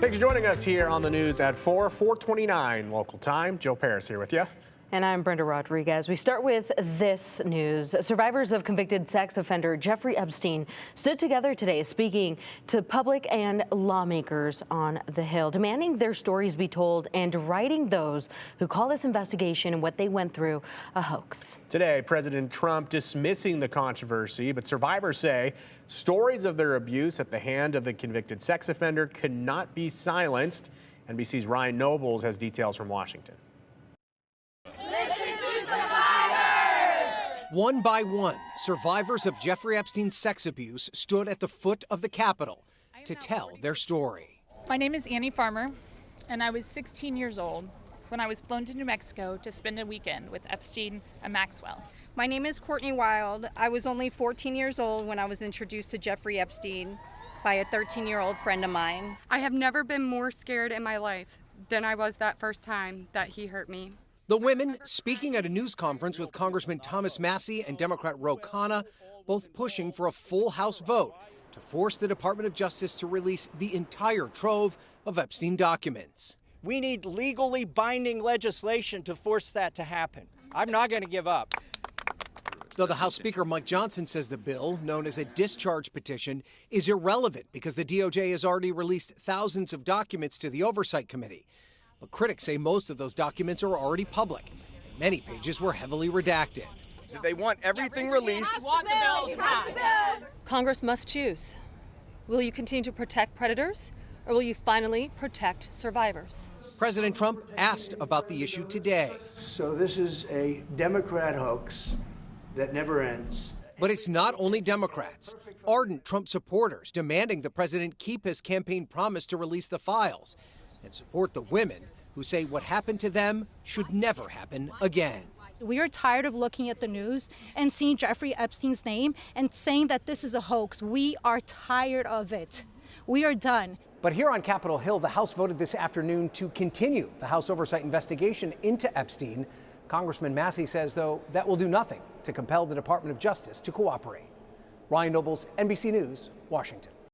Thanks for joining us here on the news at 4:29 local time. Joe Paris here with you. And I'm Brenda Rodriguez. We start with this news. Survivors of convicted sex offender Jeffrey Epstein stood together today speaking to public and lawmakers on the Hill, demanding their stories be told and writing those who call this investigation and what they went through a hoax. Today, President Trump dismissing the controversy, but survivors say stories of their abuse at the hand of the convicted sex offender cannot be silenced. NBC's Ryan Nobles has details from Washington. One by one, survivors of Jeffrey Epstein's sex abuse stood at the foot of the Capitol to tell their story. My name is Annie Farmer, and I was 16 years old when I was flown to New Mexico to spend a weekend with Epstein and Maxwell. My name is Courtney Wild. I was only 14 years old when I was introduced to Jeffrey Epstein by a 13-year-old friend of mine. I have never been more scared in my life than I was that first time that he hurt me. The women speaking at a news conference with Congressman Thomas Massie and Democrat Ro Khanna, both pushing for a full House vote to force the Department of Justice to release the entire trove of Epstein documents. We need legally binding legislation to force that to happen. I'm not going to give up. Though the House Speaker Mike Johnson says the bill, known as a discharge petition, is irrelevant because the DOJ has already released thousands of documents to the Oversight Committee. But critics say most of those documents are already public. Many pages were heavily redacted. They want everything released. Congress must choose. Will you continue to protect predators, or will you finally protect survivors? President Trump asked about the issue today. So this is a Democrat hoax that never ends. But it's not only Democrats. Ardent Trump supporters demanding the president keep his campaign promise to release the files and support the women who say what happened to them should never happen again. We are tired of looking at the news and seeing Jeffrey Epstein's name and saying that this is a hoax. We are tired of it. We are done. But here on Capitol Hill, the House voted this afternoon to continue the House oversight investigation into Epstein. Congressman Massie says, though, that will do nothing to compel the Department of Justice to cooperate. Ryan Nobles, NBC News, Washington.